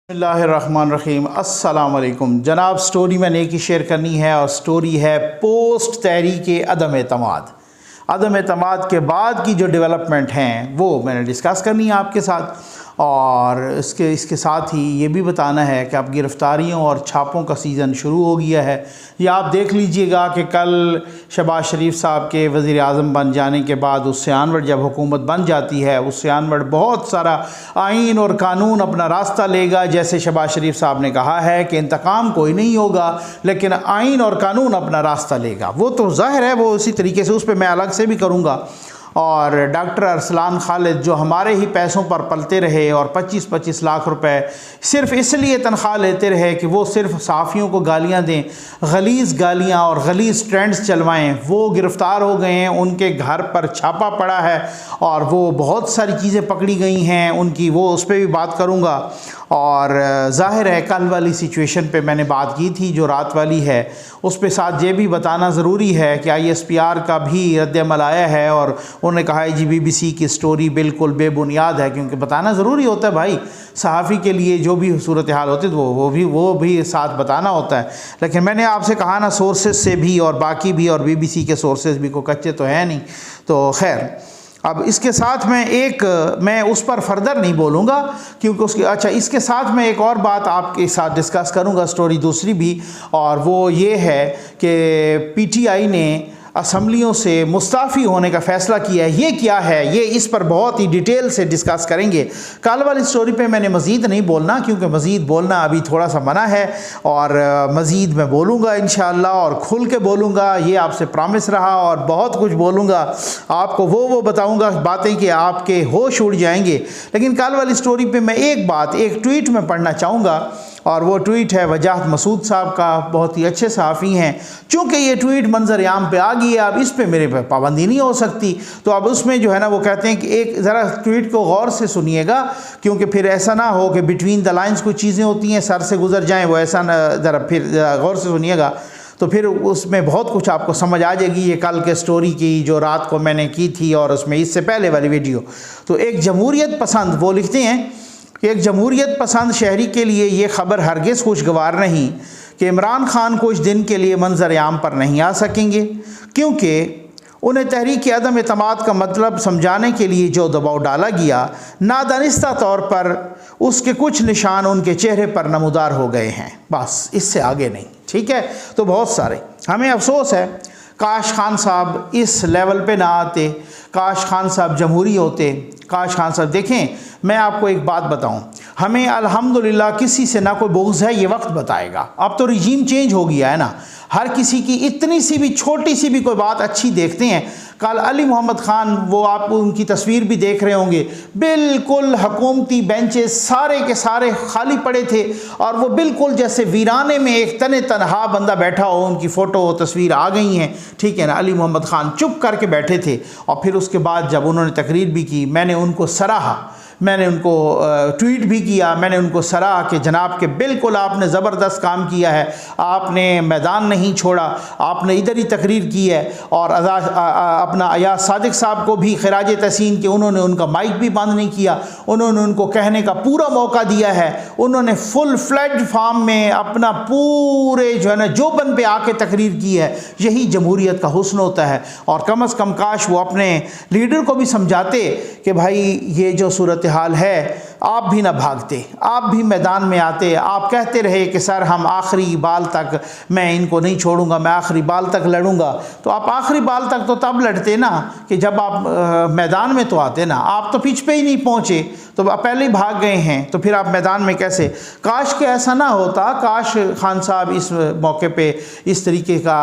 बिस्मिल्लाहिर्रहमानिर्रहीम। अस्सलाम वालेकुम जनाब। स्टोरी मैंने एक ही शेयर करनी है और स्टोरी है पोस्ट तहरीक अदम एतमाद। अदम एतमाद के बाद की जो डेवलपमेंट हैं वो मैंने डिस्कस करनी है आपके साथ, और इसके साथ ही ये भी बताना है कि अब गिरफ़्तारियों और छापों का सीज़न शुरू हो गया है। ये आप देख लीजिएगा कि कल शहबाज शरीफ साहब के वज़ीर आज़म बन जाने के बाद उससे आनवर्ड जब हुकूमत बन जाती है, उससे आनवर्ड बहुत सारा आइन और कानून अपना रास्ता लेगा। जैसे शहबाज शरीफ साहब ने कहा है कि इंतकाम कोई नहीं होगा, लेकिन आइन और कानून अपना रास्ता लेगा। वो तो ज़ाहिर है, वो उसी तरीके से, उस पर मैं अलग से भी करूँगा। और डॉक्टर अरसलान खालिद जो हमारे ही पैसों पर पलते रहे और 25-25 लाख रुपए सिर्फ़ इसलिए तनख्वाह लेते रहे कि वो सिर्फ़ सहाफ़ियों को गालियां दें, गलीज़ गालियां और गलीज़ ट्रेंड्स चलवाएं, वो गिरफ़्तार हो गए हैं। उनके घर पर छापा पड़ा है और वो बहुत सारी चीज़ें पकड़ी गई हैं उनकी, वो उस पर भी बात करूँगा। और ज़ाहिर है कल वाली सिचुएशन पे मैंने बात की थी, जो रात वाली है उस पे साथ ये भी बताना ज़रूरी है कि ISPR का भी रद्द-ए-अमल आया है और उन्होंने कहा है जी BBC की स्टोरी बिल्कुल बेबुनियाद है, क्योंकि बताना ज़रूरी होता है भाई। सहाफ़ी के लिए जो भी सूरत हाल होती है तो वो भी साथ बताना होता है। लेकिन मैंने आपसे कहा ना, सोर्सेज से भी और बाकी भी, और BBC के सोर्सेज भी को कच्चे तो हैं नहीं। तो खैर, अब इसके साथ मैं उस पर फर्दर नहीं बोलूँगा क्योंकि इसके साथ मैं एक और बात आपके साथ डिस्कस करूँगा, स्टोरी दूसरी भी, और वो ये है कि PTI ने असम्बलियों से मुस्ताफ़ी होने का फ़ैसला किया है। ये क्या है, ये इस पर बहुत ही डिटेल से डिस्कस करेंगे। कल वाली स्टोरी पे मैंने मज़ीद नहीं बोलना, क्योंकि मज़ीद बोलना अभी थोड़ा सा मना है, और मज़ीद मैं बोलूँगा इंशाअल्लाह, और खुल के बोलूँगा, ये आपसे प्रॉमिस रहा। और बहुत कुछ बोलूँगा आपको, वो बताऊँगा बातें कि आपके होश उड़ जाएंगे। लेकिन कल वाली स्टोरी पर मैं एक ट्वीट में पढ़ना चाहूँगा, और वो ट्वीट है वजाहत मसूद साहब का, बहुत ही अच्छे सहाफ़ी हैं। चूँकि ये ट्वीट मंजर आम पे आ गई है, अब इस पे मेरे पे पाबंदी नहीं हो सकती, तो अब उसमें जो है ना वो कहते हैं कि एक ज़रा ट्वीट को गौर से सुनिएगा, क्योंकि फिर ऐसा ना हो कि बिटवीन द लाइन्स कुछ चीज़ें होती हैं सर से गुजर जाएँ, वो ऐसा ज़रा फिर गौर से सुनिएगा, तो फिर उसमें बहुत कुछ आपको समझ आ जाएगी। ये कल के स्टोरी की जो रात को मैंने की थी और उसमें इससे पहले वाली वीडियो। तो एक जमहूरियत पसंद, वो लिखते हैं कि एक जमहूरियत पसंद शहरी के लिए ये ख़बर हरगिज़ खुशगवार नहीं कि इमरान खान कुछ दिन के लिए मंजर आम पर नहीं आ सकेंगे, क्योंकि उन्हें तहरीक अदम एतमाद का मतलब समझाने के लिए जो दबाव डाला गया, नादानिस्ता तौर पर उसके कुछ निशान उनके चेहरे पर नमूदार हो गए हैं, बस इससे आगे नहीं। ठीक है, तो बहुत सारे हमें अफसोस है, काश खान साहब इस लेवल पे ना आते, काश खान साहब जमहूरी होते, काश खान साहब। देखें, मैं आपको एक बात बताऊं, हमें अल्हम्दुलिल्लाह किसी से ना कोई बुग़्ज़ है, ये वक्त बताएगा। अब तो रिजीम चेंज हो गया है ना, हर किसी की इतनी सी भी छोटी सी भी कोई बात अच्छी देखते हैं। कल अली मोहम्मद ख़ान, वो आप उनकी तस्वीर भी देख रहे होंगे, बिल्कुल हुकूमती बेंचेस सारे के सारे खाली पड़े थे, और वो बिल्कुल जैसे वीराने में एक तनहा बंदा बैठा हो, उनकी फ़ोटो तस्वीर आ गई हैं। ठीक है ना, अली मोहम्मद ख़ान चुप करके बैठे थे, और फिर उसके बाद जब उन्होंने तकरीर भी की, मैंने उनको सराहा, मैंने उनको ट्वीट भी किया, मैंने उनको सराहा कि जनाब के बिल्कुल आपने ज़बरदस्त काम किया है, आपने मैदान नहीं छोड़ा, आपने इधर ही तकरीर की है। और अपना अयाज सादिक साहब को भी खिराज तहसीन कि उन्होंने उनका माइक भी बंद नहीं किया, उन्होंने उनको कहने का पूरा मौका दिया है, उन्होंने फुल फ्लैड फॉर्म में अपना पूरे जो है ना जोबन पे आके तकरीर की है। यही जमहूरियत का हुस्न होता है। और कम अज़ कम काश वो अपने लीडर को भी समझाते कि भाई ये जो सूरत हाल है, आप भी ना भागते, आप भी मैदान में आते, आप कहते रहे कि सर हम आखिरी बाल तक मैं इनको नहीं छोड़ूंगा, मैं आखिरी बाल तक लड़ूंगा। तो आप आखिरी बाल तक तो तब लड़ते ना कि जब आप मैदान में तो आते ना, आप तो पिच पे ही नहीं पहुंचे, तो आप पहले ही भाग गए हैं, तो फिर आप मैदान में कैसे। काश के ऐसा ना होता, काश खान साहब इस मौके पे इस तरीके का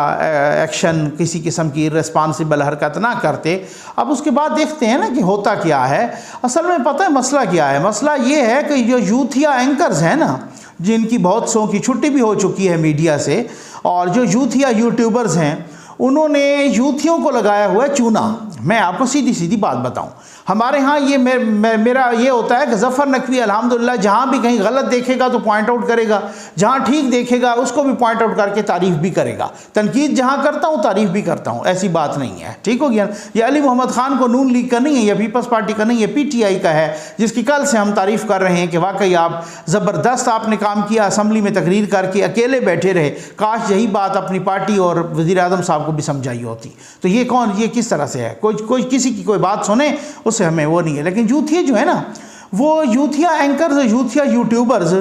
एक्शन, किसी किस्म की इर्रेस्पॉन्सिबल हरकत ना करते। अब उसके बाद देखते हैं ना कि होता क्या है। असल में पता है मसला क्या है, मसला ये है कि जो यूथिया एंकर्स हैं ना, जिनकी बहुत सौ की छुट्टी भी हो चुकी है मीडिया से, और जो यूथिया यूट्यूबर्स हैं, उन्होंने यूथियों को लगाया हुआ है चूना। मैं आपको सीधी सीधी बात बताऊं, हमारे यहाँ ये मेरा ये होता है कि ज़फ़र नकवी अल्हम्दुलिल्लाह जहाँ भी कहीं गलत देखेगा तो पॉइंट आउट करेगा, जहाँ ठीक देखेगा उसको भी पॉइंट आउट करके तारीफ़ भी करेगा। तनकीद जहाँ करता हूँ तारीफ़ भी करता हूँ, ऐसी बात नहीं है। ठीक हो गया। ये अली मोहम्मद ख़ान को नून लीग का नहीं है, या पीपल्स पार्टी का नहीं है, PTI का है, जिसकी कल से हम तारीफ़ कर रहे हैं कि वाकई आप ज़बरदस्त आपने काम किया, असम्बली में तकरीर करके अकेले बैठे रहे। काश यही बात अपनी पार्टी और वज़ीर आज़म साहब को भी समझाई होती। तो ये कौन, ये किस तरह से है, कोई किसी की कोई बात सुने उससे हमें वो नहीं है। लेकिन यूथिया जो है ना, वो यूथिया एंकर्स, यूथिया यूट्यूबर्स,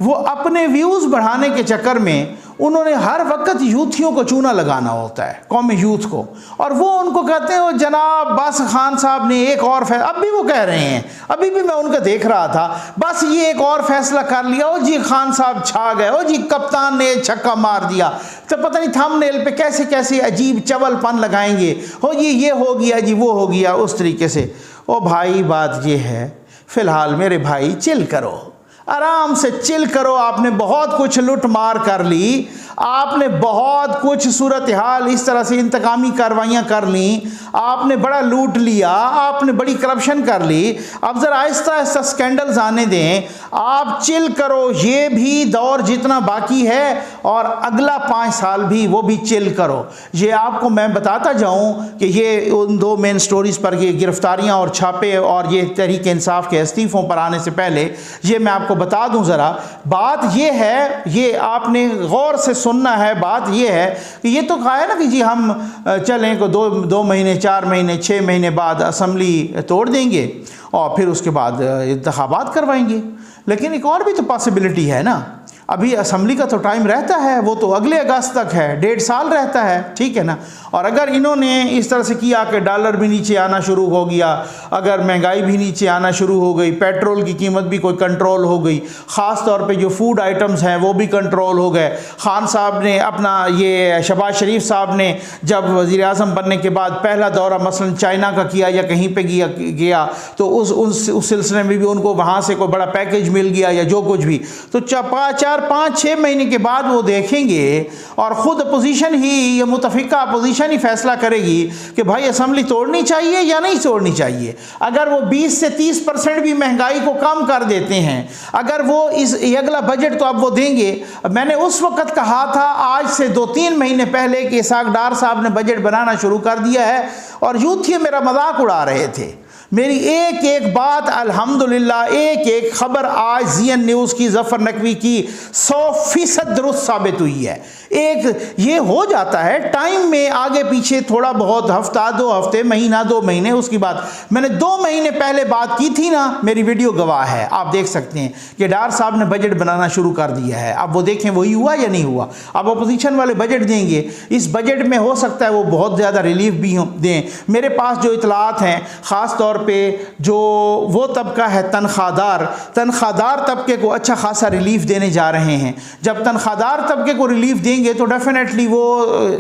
वो अपने व्यूज़ बढ़ाने के चक्कर में उन्होंने हर वक्त यूथियों को चूना लगाना होता है, कौमी यूथ को, और वो उनको कहते हैं वो जनाब बस खान साहब ने एक और फैसला, अब भी वो कह रहे हैं, अभी भी मैं उनका देख रहा था, बस ये एक और फैसला कर लिया, ओ जी खान साहब छा गए, ओ जी कप्तान ने छक्का मार दिया, तो पता नहीं थंबनेल पे कैसे कैसे अजीब चवलपन लगाएंगे, हो जी ये हो गया जी वो हो गया, उस तरीके से। ओ भाई बात ये है, फ़िलहाल मेरे भाई चिल करो, आराम से चिल करो। आपने बहुत कुछ लूट मार कर ली, आपने बहुत कुछ सूरत हाल इस तरह से इंतकामी कार्रवाइयाँ कर ली, आपने बड़ा लूट लिया, आपने बड़ी करप्शन कर ली। अब ज़रा आहिस्ता आहिस्ता स्कैंडल्स आने दें, आप चिल करो, ये भी दौर जितना बाकी है और अगला 5 साल भी वो भी चिल करो। ये आपको मैं बताता जाऊँ कि ये उन 2 मेन स्टोरीज़ पर ये गिरफ्तारियाँ और छापे और ये तहरीक इंसाफ के इस्तीफ़ों पर आने से पहले ये मैं आपको बता दूं ज़रा, बात ये है, ये आपने गौर से सुनना है। बात ये है कि ये तो कहा है ना कि जी हम चलें को 2 महीने 4 महीने 6 महीने बाद असम्बली तोड़ देंगे और फिर उसके बाद इंतखाबात करवाएंगे। लेकिन एक और भी तो पॉसिबिलिटी है ना, अभी असम्बली का तो टाइम रहता है, वो तो अगले अगस्त तक है, 1.5 साल रहता है, ठीक है ना। और अगर इन्होंने इस तरह से किया कि डॉलर भी नीचे आना शुरू हो गया, अगर महंगाई भी नीचे आना शुरू हो गई, पेट्रोल की कीमत भी कोई कंट्रोल हो गई, ख़ास तौर पे जो फूड आइटम्स हैं वो भी कंट्रोल हो गए। खान साहब ने अपना ये शहबाज शरीफ साहब ने जब वज़ीर आज़म बनने के बाद पहला दौरा मसलन चाइना का किया या कहीं पर गया तो उस सिलसिले में भी उनको वहाँ से कोई बड़ा पैकेज मिल गया या जो कुछ भी, तो 4-5-6 महीने के बाद वो देखेंगे और ख़ुद अपोजिशन ही या मुतफ़िका अपोजिशन ही फैसला करेगी कि भाई असम्बली तोड़नी चाहिए या नहीं तोड़नी चाहिए। अगर वो 20 से 30% भी महंगाई को कम कर देते हैं, अगर वो इस अगला बजट तो अब वो देंगे। मैंने उस वक्त कहा था, आज से 2-3 महीने पहले कि इसहाक डार साहब ने बजट बनाना शुरू कर दिया है और यूथ ये मेरा मजाक उड़ा रहे थे। मेरी एक एक बात अल्हम्दुलिल्लाह, एक एक खबर आज ज़ीएन न्यूज़ की ज़फ़र नकवी की 100% दुरुस्त साबित हुई है। एक ये हो जाता है टाइम में आगे पीछे थोड़ा बहुत, हफ्ता 2 हफ्ते, महीना 2 महीने, उसकी बात मैंने 2 महीने पहले बात की थी ना, मेरी वीडियो गवाह है, आप देख सकते हैं कि डार साहब ने बजट बनाना शुरू कर दिया है। अब वो देखें वही हुआ या नहीं हुआ। अब अपोजिशन वाले बजट देंगे, इस बजट में हो सकता है वो बहुत ज़्यादा रिलीफ भी दें। मेरे पास जो इतलात हैं, ख़ास तौर पे जो वो तबका है तनख्वाहदार तबके को अच्छा खासा रिलीफ देने जा रहे हैं। जब तनख्वाहदार तबके को रिलीफ देंगे तो डेफिनेटली वो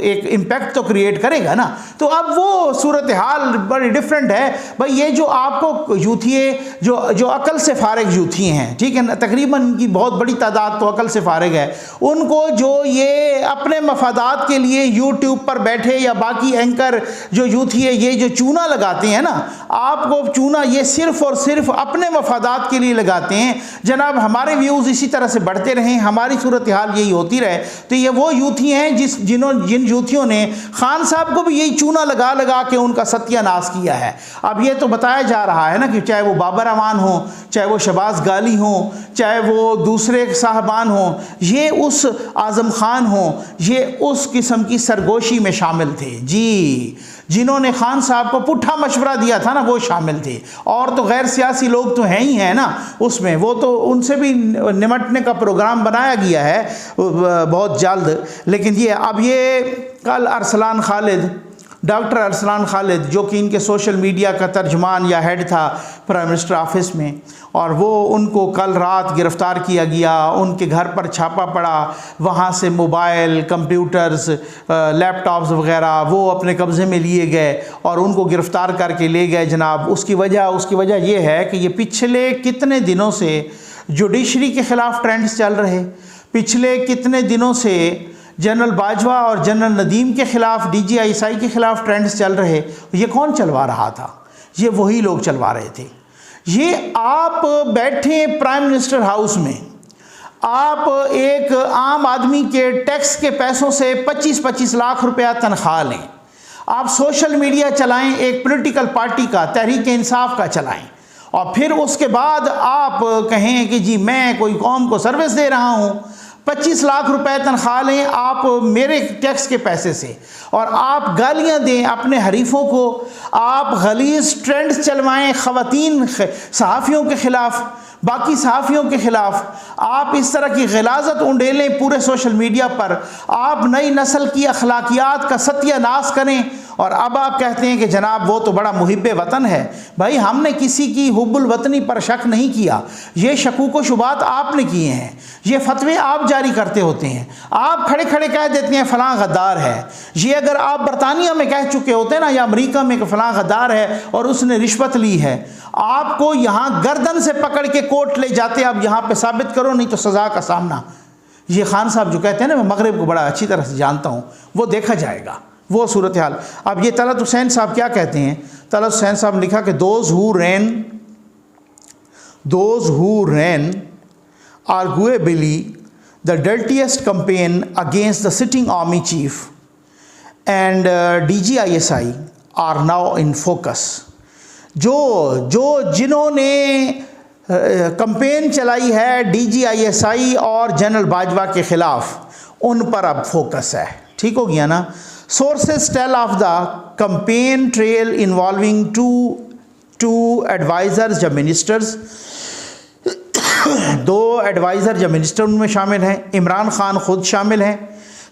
एक इम्पैक्ट तो क्रिएट करेगा ना। तो अब वो सूरत हाल बड़ी डिफरेंट है भाई। ये जो आपको यूथिए जो अकल से फारिग यूथिए हैं, ठीक है ना, तकरीबन इनकी बहुत बड़ी तादाद तो अकल से फारिग है, उनको जो ये अपने मफादात के लिए यूट्यूब पर बैठे या बाकी एंकर जो यूथिए ये जो चूना लगाते हैं ना, आपको चूना ये सिर्फ और सिर्फ अपने मफादात के लिए लगाते हैं। जनाब हमारे व्यूज़ इसी तरह से बढ़ते रहें, हमारी सूरत हाल यही होती रहे। तो ये वो यूथी हैं जिन यूथियों ने खान साहब को भी यही चूना लगा लगा के उनका सत्यानाश किया है। अब ये तो बताया जा रहा है ना कि चाहे वो बाबर अमान हो, चाहे वो शहबाज गाली हो, चाहे वो दूसरे साहबान हो, ये उस आज़म खान हो, ये उस किस्म की सरगोशी में शामिल थे जी। जिन्होंने खान साहब को पुट्ठा मशवरा दिया था ना, वो शामिल थे। और तो गैर सियासी लोग तो हैं ही हैं ना उसमें, वो तो उनसे भी निमटने का प्रोग्राम बनाया गया है बहुत जल्द। लेकिन ये अब ये कल अरसलान खालिद, डॉक्टर अरसलान खालिद, जो कि इनके सोशल मीडिया का तर्जमान या हेड था प्राइम मिनिस्टर ऑफिस में, और वो उनको कल रात गिरफ़्तार किया गया। उनके घर पर छापा पड़ा, वहाँ से मोबाइल, कंप्यूटर्स, लैपटॉप्स वग़ैरह वो अपने कब्ज़े में लिए गए और उनको गिरफ़्तार करके ले गए जनाब। उसकी वजह ये है कि ये पिछले कितने दिनों से जुडिशरी के ख़िलाफ़ ट्रेंड्स चल रहे, पिछले कितने दिनों से जनरल बाजवा और जनरल नदीम के ख़िलाफ़, DGI के ख़िलाफ़ ट्रेंड्स चल रहे। ये कौन चलवा रहा था? ये वही लोग चलवा रहे थे। ये आप बैठे प्राइम मिनिस्टर हाउस में, आप एक आम आदमी के टैक्स के पैसों से 25-25 लाख रुपया तनख्वाह लें, आप सोशल मीडिया चलाएं, एक पॉलिटिकल पार्टी का, तहरीक इंसाफ का चलाएं, और फिर उसके बाद आप कहें कि जी मैं कोई कौम को सर्विस दे रहा हूं, 25 लाख रुपए तनख्वाह लें आप मेरे टैक्स के पैसे से, और आप गालियां दें अपने हरीफों को, आप गलीज ट्रेंड्स चलवाएं ख़वातीन सहाफ़ियों के ख़िलाफ़, बाकी सहाफ़ियों के ख़िलाफ़, आप इस तरह की ग़िलाज़त उंडेलें पूरे सोशल मीडिया पर, आप नई नस्ल की अखलाकियात का सत्यानाश करें, और अब आप कहते हैं कि जनाब वो तो बड़ा मुहिब्बे वतन है। भाई हमने किसी की हुब्बुल वतनी पर शक नहीं किया, ये शकूक व शुबात आपने किए हैं, ये फतवे आप जारी करते होते हैं, आप खड़े खड़े कह देते हैं फ़लाँ गद्दार है। ये अगर आप बरतानिया में कह चुके होते हैं ना, या अमेरिका में कि फ़लाँ गद्दार है और उसने रिश्वत ली है, आपको यहाँ गर्दन से पकड़ के कोर्ट ले जाते, अब यहाँ पे साबित करो नहीं तो सज़ा का सामना। ये खान साहब जो कहते हैं ना, मैं मगरिब को बड़ा अच्छी तरह से जानता हूँ, वो देखा जाएगा वो सूरत हाल। अब ये तलत हुसैन साहब क्या कहते हैं, तलत हुसैन साहब ने लिखा कि those who ran arguably the dirtiest campaign against the sitting army chief and DGISI are now in focus। जिन्होंने कंपेन चलाई है DGISI और जनरल बाजवा के ख़िलाफ़, उन पर अब फोकस है। ठीक हो गया ना। Sources tell of the campaign trail involving two advisors या ministers, दो एडवाइज़र या मिनिस्टर उनमें शामिल हैं, इमरान खान खुद शामिल हैं,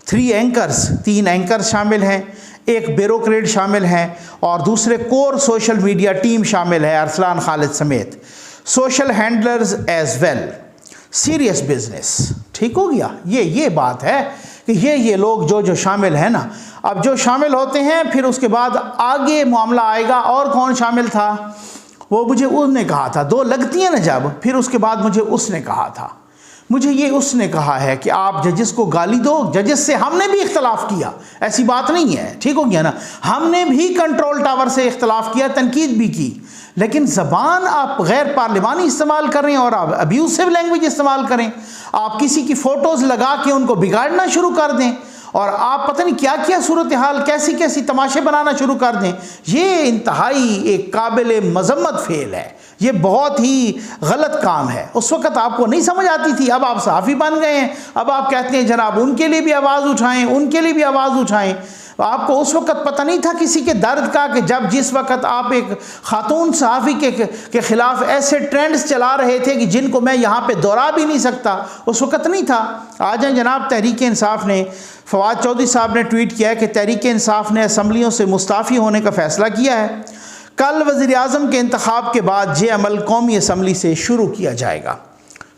3 एंकर्स शामिल हैं, एक ब्यूरोक्रेट शामिल हैं, और दूसरे कोर सोशल मीडिया टीम शामिल है अरसलान खालिद समेत, social handlers as well, serious business. ठीक हो गया। ये बात है कि ये लोग जो शामिल हैं ना, अब जो शामिल होते हैं फिर उसके बाद आगे मामला आएगा। और कौन शामिल था, वो मुझे उसने कहा था, 2 लगती हैं ना जब, फिर उसके बाद मुझे उसने कहा था, मुझे ये उसने कहा है कि आप जजेस को गाली दो। जजेस से हमने भी इख्तलाफ किया, ऐसी बात नहीं है। ठीक हो गया ना। हमने भी कंट्रोल टावर से इख्तलाफ किया, तनकीद भी की, लेकिन ज़बान आप गैर पार्लिमानी इस्तेमाल करें और आप अब्यूसिव लैंग्वेज इस्तेमाल करें, आप किसी की फ़ोटोज़ लगा के उनको बिगाड़ना शुरू कर दें, और आप पता नहीं क्या क्या सूरत हाल, कैसी कैसी तमाशे बनाना शुरू कर दें। ये इंतहाई एक काबिल मजम्मत फ़ेल है, ये बहुत ही गलत काम है। उस वक़्त आपको नहीं समझ आती थी, अब आप सहाफ़ी बन गए हैं, अब आप कहते हैं जनाब उनके लिए भी आवाज़ उठाएं, उनके लिए भी आवाज़ उठाएं। आपको उस वक़्त पता नहीं था किसी के दर्द का, कि जब जिस वक़्त आप एक ख़ातून सहाफ़ी के ख़िलाफ़ ऐसे ट्रेंड्स चला रहे थे कि जिनको मैं यहाँ पे दोहरा भी नहीं सकता, उस वक़्त नहीं था। आज जनाब तहरीक इंसाफ ने, फवाद चौधरी साहब ने ट्वीट किया है कि तहरीक इंसाफ ने असम्बलियों से मुस्ताफ़ी होने का फ़ैसला किया है। कल वज़ीर-ए-आज़म के इंतखाब के बाद ये अमल कौमी असम्बली से शुरू किया जाएगा।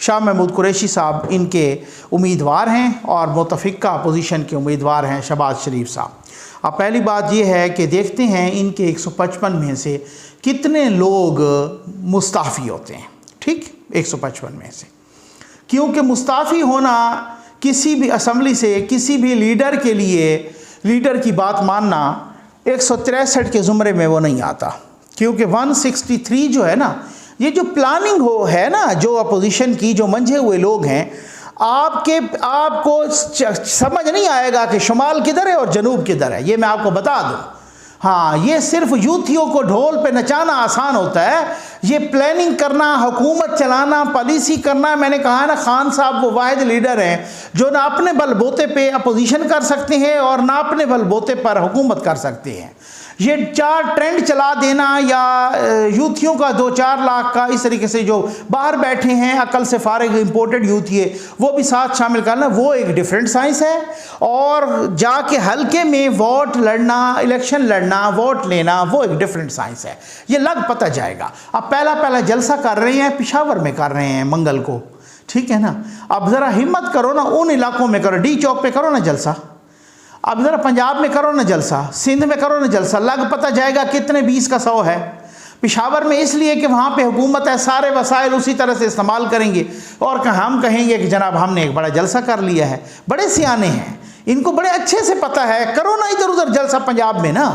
शाह महमूद कुरैशी साहब इनके उम्मीदवार हैं और मुतफ़िक़ा अपोजिशन के उम्मीदवार हैं शहबाज शरीफ साहब। अब पहली बात यह है कि देखते हैं इनके 155 में से कितने लोग मुस्ताफ़ी होते हैं। ठीक, 155 में से, क्योंकि मुस्ताफ़ी होना किसी भी असम्बली से किसी भी लीडर के लिए, लीडर की बात मानना 163 के ज़ुमरे में वो नहीं आता, क्योंकि 163 जो है ना, ये जो प्लानिंग है ना, जो अपोजिशन की, जो मंझे हुए लोग हैं, आपको समझ नहीं आएगा कि शुमाल किधर है और जनूब किधर है। ये मैं आपको बता दूं। हाँ, ये सिर्फ यूथियों को ढोल पे नचाना आसान होता है, ये प्लानिंग करना, हुकूमत चलाना, पॉलिसी करना। मैंने कहा ना, खान साहब वो वाहिद लीडर हैं जो ना अपने बलबोते पे अपोजिशन कर सकते हैं और ना अपने बलबोते पर हुकूमत कर सकते हैं। ये 4 ट्रेंड चला देना, या यूथियों का 2-4 लाख का इस तरीके से जो बाहर बैठे हैं अकल से फारिग इम्पोर्टेड यूथ, वो भी साथ शामिल करना, वो एक डिफरेंट साइंस है। और जाके हल्के में वोट लड़ना, इलेक्शन लड़ना, वोट लेना, वो एक डिफरेंट साइंस है। ये लग पता जाएगा। अब पहला जलसा कर रहे हैं, पेशावर में कर रहे हैं मंगल को, ठीक है ना। अब ज़रा हिम्मत करो ना, उन इलाकों में करो, डी चौक पे करो ना जलसा, अब ज़रा पंजाब में करो ना जलसा, सिंध में करो ना जलसा, लग पता जाएगा कितने 20 का 100 है। पेशावर में इसलिए कि वहाँ पे हुकूमत है, सारे वसाइल उसी तरह से इस्तेमाल करेंगे, और हम कहेंगे कि जनाब हमने एक बड़ा जलसा कर लिया है। बड़े सियाने हैं, इनको बड़े अच्छे से पता है, करो ना इधर उधर जलसा पंजाब में ना।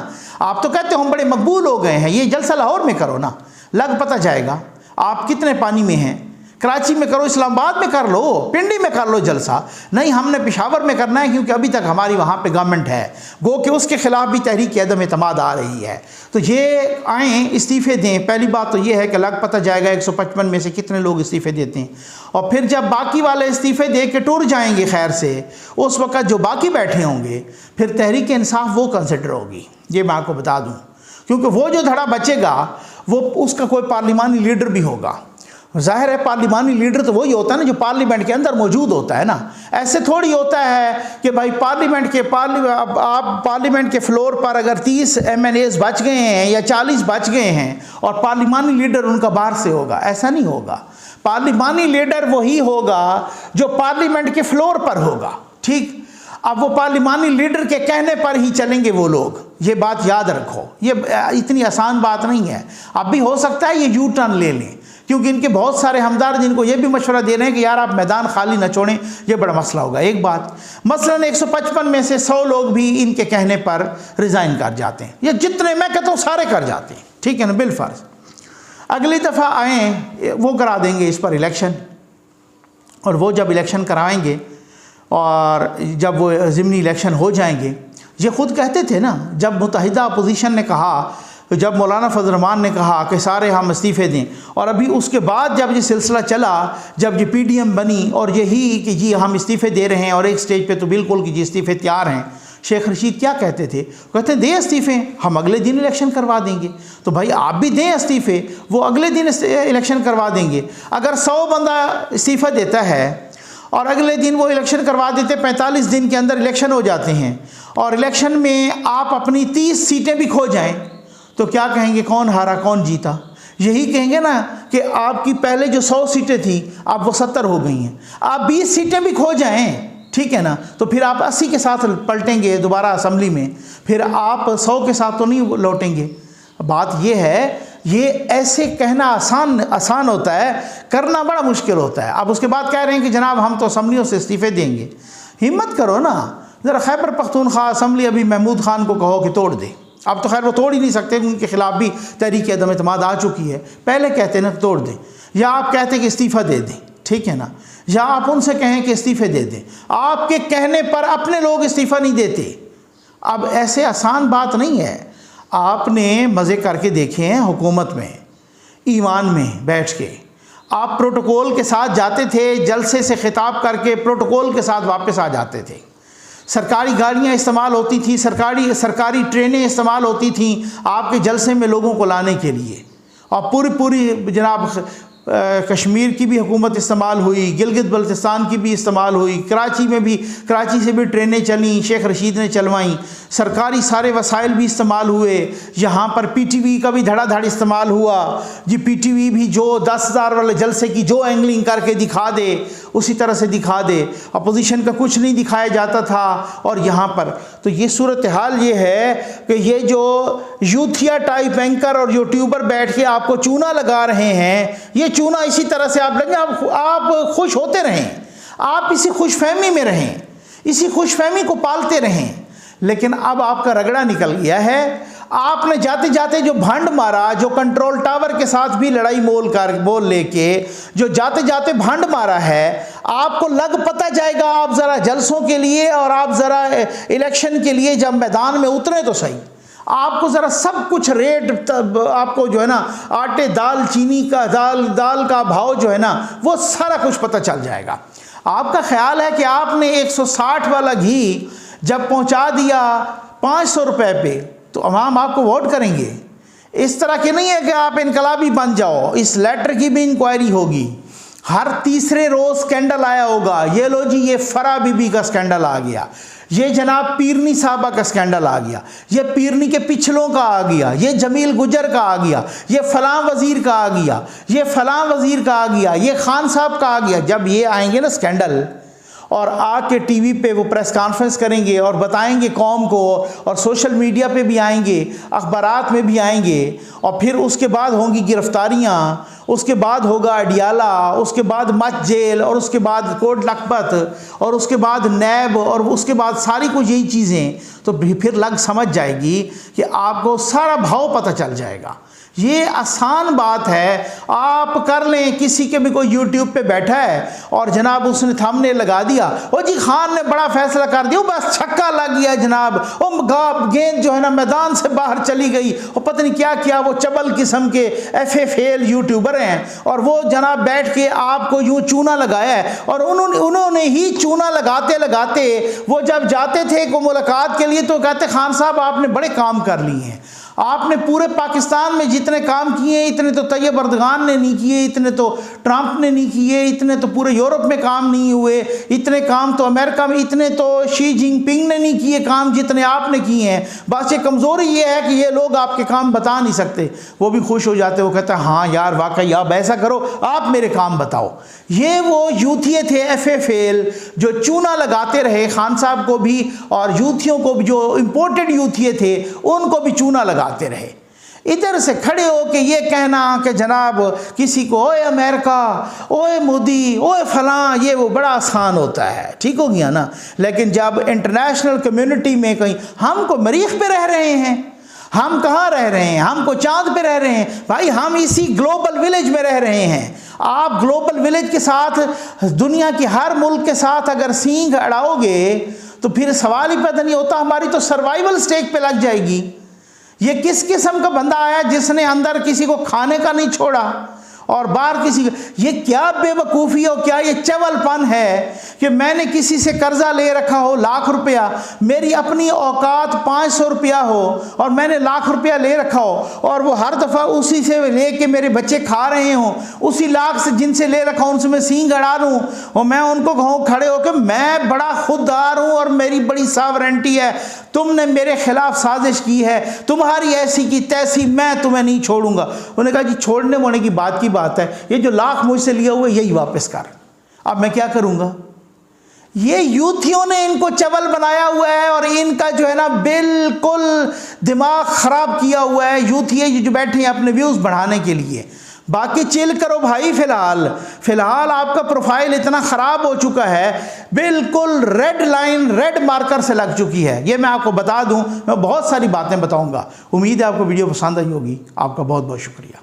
आप तो कहते हो हम बड़े मकबूल हो गए हैं, ये जलसा लाहौर में करो ना, लग पता जाएगा आप कितने पानी में हैं। कराची में करो, इस्लामाबाद में कर लो, पिंडी में कर लो जलसा। नहीं, हमने पेशावर में करना है क्योंकि अभी तक हमारी वहाँ पे गवर्नमेंट है, गो कि उसके ख़िलाफ़ भी तहरीक अदम एतमाद आ रही है। तो ये आएँ इस्तीफ़े दें। पहली बात तो ये है कि लग पता जाएगा 155 में से कितने लोग इस्तीफ़े देते हैं, और फिर जब बाकी वाले इस्तीफ़े दे के टूर जाएंगे खैर से, उस वक्त जो बाकी बैठे होंगे फिर तहरीक इंसाफ वो कंसिडर होगी। ये मैं आपको बता दूँ, क्योंकि वो जो धड़ा बचेगा वो उसका कोई पार्लिमानी लीडर भी होगा। जाहिर है पार्लिमानी लीडर तो वही होता है ना जो पार्लियामेंट के अंदर मौजूद होता है ना। ऐसे थोड़ी होता है कि भाई आप पार्लियामेंट के फ्लोर पर अगर 30 MNAs बच गए हैं या 40 बच गए हैं और पार्लिमानी लीडर उनका बाहर से होगा, ऐसा नहीं होगा। पार्लिमानी लीडर वही होगा जो पार्लियामेंट के फ्लोर पर होगा, ठीक। अब वो पार्लिमानी लीडर के कहने पर ही चलेंगे वो लोग, ये बात याद रखो। ये इतनी आसान बात नहीं है। अब भी हो सकता है ये यू टर्न ले लें, क्योंकि इनके बहुत सारे हमदार जिनको ये भी मशवरा दे रहे हैं कि यार आप मैदान खाली न छोड़ें, ये बड़ा मसला होगा। एक बात, मसलन 155 में से 100 लोग भी इनके कहने पर रिज़ाइन कर जाते हैं, या जितने मैं कहता हूँ सारे कर जाते हैं, ठीक है ना, बिलफर्ज अगली दफ़ा आएँ वो करा देंगे इस पर इलेक्शन। और वो जब इलेक्शन कराएंगे और जब वो ज़िमनी इलेक्शन हो जाएंगे, ये ख़ुद कहते थे ना, जब मुत्तहिदा अपोजिशन ने कहा, जब मौलाना फजल रहमान ने कहा कि सारे हम इस्तीफ़े दें, और अभी उसके बाद जब ये सिलसिला चला, जब ये PDM बनी और यही कि जी हम इस्तीफ़े दे रहे हैं, और एक स्टेज पे तो बिल्कुल कि जी इस्तीफ़े तैयार हैं, शेख रशीद क्या कहते थे, कहते दें इस्तीफ़े, हम अगले दिन इलेक्शन करवा देंगे। तो भाई आप भी दें इस्तीफ़े, वो अगले दिन इलेक्शन करवा देंगे। अगर 100 बंदा इस्तीफ़ा देता है और अगले दिन वो इलेक्शन करवा देते, 45 दिन के अंदर इलेक्शन हो जाते हैं, और इलेक्शन में आप अपनी 30 सीटें भी खो जाएं, तो क्या कहेंगे, कौन हारा कौन जीता? यही कहेंगे ना कि आपकी पहले जो 100 सीटें थी अब वो 70 हो गई हैं। आप 20 सीटें भी खो जाएं, ठीक है ना, तो फिर आप 80 के साथ पलटेंगे दोबारा असम्बली में, फिर आप 100 के साथ तो नहीं लौटेंगे। बात ये है, ये ऐसे कहना आसान होता है, करना बड़ा मुश्किल होता है। अब उसके बाद कह रहे हैं कि जनाब हम तो असम्बलियों से इस्तीफ़े देंगे। हिम्मत करो ना, ज़रा खैबर पख्तूनख्वा असम्बली अभी महमूद खान को कहो कि तोड़ दे। अब तो खैर वो तोड़ ही नहीं सकते, उनके ख़िलाफ़ भी तहरीक अदम एतमाद आ चुकी है। पहले कहते ना तोड़ दें, या आप कहते कि इस्तीफ़ा दे दें, ठीक है ना, या आप उनसे कहें कि इस्तीफ़े दे दें। आपके कहने पर अपने लोग इस्तीफ़ा नहीं देते। अब ऐसे आसान बात नहीं है। आपने मज़े करके देखे हैं हुकूमत में, ईवान में बैठ के आप प्रोटोकॉल के साथ जाते थे, जलसे से खिताब करके प्रोटोकॉल के साथ वापस आ जाते थे। सरकारी गाड़ियाँ इस्तेमाल होती थी, सरकारी ट्रेनें इस्तेमाल होती थी आपके जलसे में लोगों को लाने के लिए, और पूरी जनाब कश्मीर की भी हुकूमत इस्तेमाल हुई, गिलगित बल्तिस्तान की भी इस्तेमाल हुई, कराची में भी, कराची से भी ट्रेनें चलीं, शेख रशीद ने चलवाईं, सरकारी सारे वसाइल भी इस्तेमाल हुए। यहाँ पर PTV का भी धड़ाधड़ इस्तेमाल हुआ जी। PTV भी जो 10,000 वाले जलसे की जो एंगलिंग करके दिखा दे उसी तरह से दिखा दे, अपोजिशन का कुछ नहीं दिखाया जाता था। और यहाँ पर तो ये सूरत हाल ये है कि ये जो यूथिया टाइप एंकर और यूट्यूबर बैठ के आपको चूना लगा रहे हैं, ये चूना इसी तरह से आप लगे, आप खुश होते रहें, आप इसी खुशफहमी में रहें, इसी खुशफहमी को पालते रहें। लेकिन अब आपका रगड़ा निकल गया है। आपने जाते जाते जो भंड मारा, जो कंट्रोल टावर के साथ भी लड़ाई बोल लेके जो जाते जाते भंड मारा है, आपको लग पता जाएगा। आप ज़रा जलसों के लिए और आप ज़रा इलेक्शन के लिए जब मैदान में उतरे तो सही, आपको ज़रा सब कुछ रेट, आपको जो है ना आटे दाल चीनी का दाल का भाव जो है ना वो सारा कुछ पता चल जाएगा। आपका ख्याल है कि आपने 160 वाला घी जब पहुंचा दिया 500 रुपये पे तो अवाम आपको वोट करेंगे। इस तरह के नहीं है कि आप इनकलाबी बन जाओ। इस लेटर की भी इंक्वायरी होगी, हर तीसरे रोज़ स्कैंडल आया होगा। ये लो जी, ये फरा बीबी का स्कैंडल आ गया, ये जनाब पीरनी साहबा का स्कैंडल आ गया, ये पीरनी के पिछलों का आ गया, ये जमील गुजर का आ गया, ये फलां वज़ीर का आ गया, ये फलां वज़ीर का आ गया, ये खान साहब का आ गया। जब ये आएंगे ना स्कैंडल और आके टीवी पे वो प्रेस कॉन्फ्रेंस करेंगे और बताएंगे कौम को, और सोशल मीडिया पे भी आएंगे, अखबारात में भी आएंगे, और फिर उसके बाद होंगी गिरफ्तारियाँ, उसके बाद होगा अडियाला, उसके बाद मच जेल, और उसके बाद कोट लखपत, और उसके बाद नैब, और उसके बाद सारी कुछ यही चीज़ें, तो फिर लग समझ जाएगी कि आपको सारा भाव पता चल जाएगा। ये आसान बात है, आप कर लें। किसी के भी कोई यूट्यूब पे बैठा है और जनाब उसने थंबनेल लगा दिया, ओ जी खान ने बड़ा फैसला कर दिया, बस छक्का लग गया जनाब, ओ गेंद जो है ना मैदान से बाहर चली गई, और पता नहीं क्या किया। वो चबल किस्म के FFL यूट्यूबर हैं और वो जनाब बैठ के आपको यूँ चूना लगाया है, और उन्होंने ही चूना लगाते लगाते वो जब जाते थे को मुलाकात के लिए तो कहते खान साहब आपने बड़े काम कर लिए हैं, आपने पूरे पाकिस्तान में जितने काम किए इतने तो तैयब अर्दगान ने नहीं किए, इतने तो ट्रंप ने नहीं किए, इतने तो पूरे यूरोप में काम नहीं हुए, इतने काम तो अमेरिका में, इतने तो शी जिनपिंग ने नहीं किए काम जितने आपने किए हैं। बस ये कमज़ोरी ये है कि ये लोग आपके काम बता नहीं सकते। वो भी खुश हो जाते, वो कहते हैं हाँ यार वाकई आप ऐसा करो, आप मेरे काम बताओ। ये वो यूथिये थे FFL जो चूना लगाते रहे खान साहब को भी, और यूथियों को भी, जो इम्पोर्टेड यूथिये थे उनको भी चूना लगाते रहे। इधर से खड़े हो के ये कहना कि जनाब किसी को ओए अमेरिका, ओए मोदी, ओए फलां, ये वो बड़ा आसान होता है, ठीक हो गया ना। लेकिन जब इंटरनेशनल कम्युनिटी में कहीं हम को मरीख पे रह रहे हैं, हम कहाँ रह रहे हैं, हम को चांद पे रह रहे हैं भाई, हम इसी ग्लोबल विलेज में रह रहे हैं। आप ग्लोबल विलेज के साथ दुनिया के हर मुल्क के साथ अगर सींग अड़ाओगे तो फिर सवाल ही पैदा नहीं होता, हमारी तो सर्वाइवल स्टेक पे लग जाएगी। ये किस किस्म का बंदा आया जिसने अंदर किसी को खाने का नहीं छोड़ा और बाहर किसी, ये क्या बेवकूफ़ी हो, क्या ये चवलपन है कि मैंने किसी से कर्जा ले रखा हो लाख रुपया, मेरी अपनी औकात 500 रुपया हो और मैंने लाख रुपया ले रखा हो, और वो हर दफ़ा उसी से ले के मेरे बच्चे खा रहे हों, उसी लाख से जिनसे ले रखा हूँ उनसे मैं सींग अड़ा लूँ, और मैं उनको कहूँ खड़े हो कि मैं बड़ा खुददार हूँ और मेरी बड़ी सावरेंटी है, तुमने मेरे खिलाफ साजिश की है, तुम्हारी ऐसी की तैसी, मैं तुम्हें नहीं छोड़ूंगा। उन्होंने कहा जी छोड़ने मोड़ने की बात है, ये जो लाख मुझसे लिया हुआ यही वापस कर, अब मैं क्या करूंगा। ये यूथियों ने इनको चवल बनाया हुआ है और इनका जो है ना बिल्कुल दिमाग खराब किया हुआ है। यूथिये जो बैठे हैं अपने व्यूज बढ़ाने के लिए, बाकी चिल करो भाई। फिलहाल आपका प्रोफाइल इतना ख़राब हो चुका है, बिल्कुल रेड लाइन, रेड मार्कर से लग चुकी है। ये मैं आपको बता दूं, मैं बहुत सारी बातें बताऊंगा। उम्मीद है आपको वीडियो पसंद आई होगी। आपका बहुत बहुत शुक्रिया।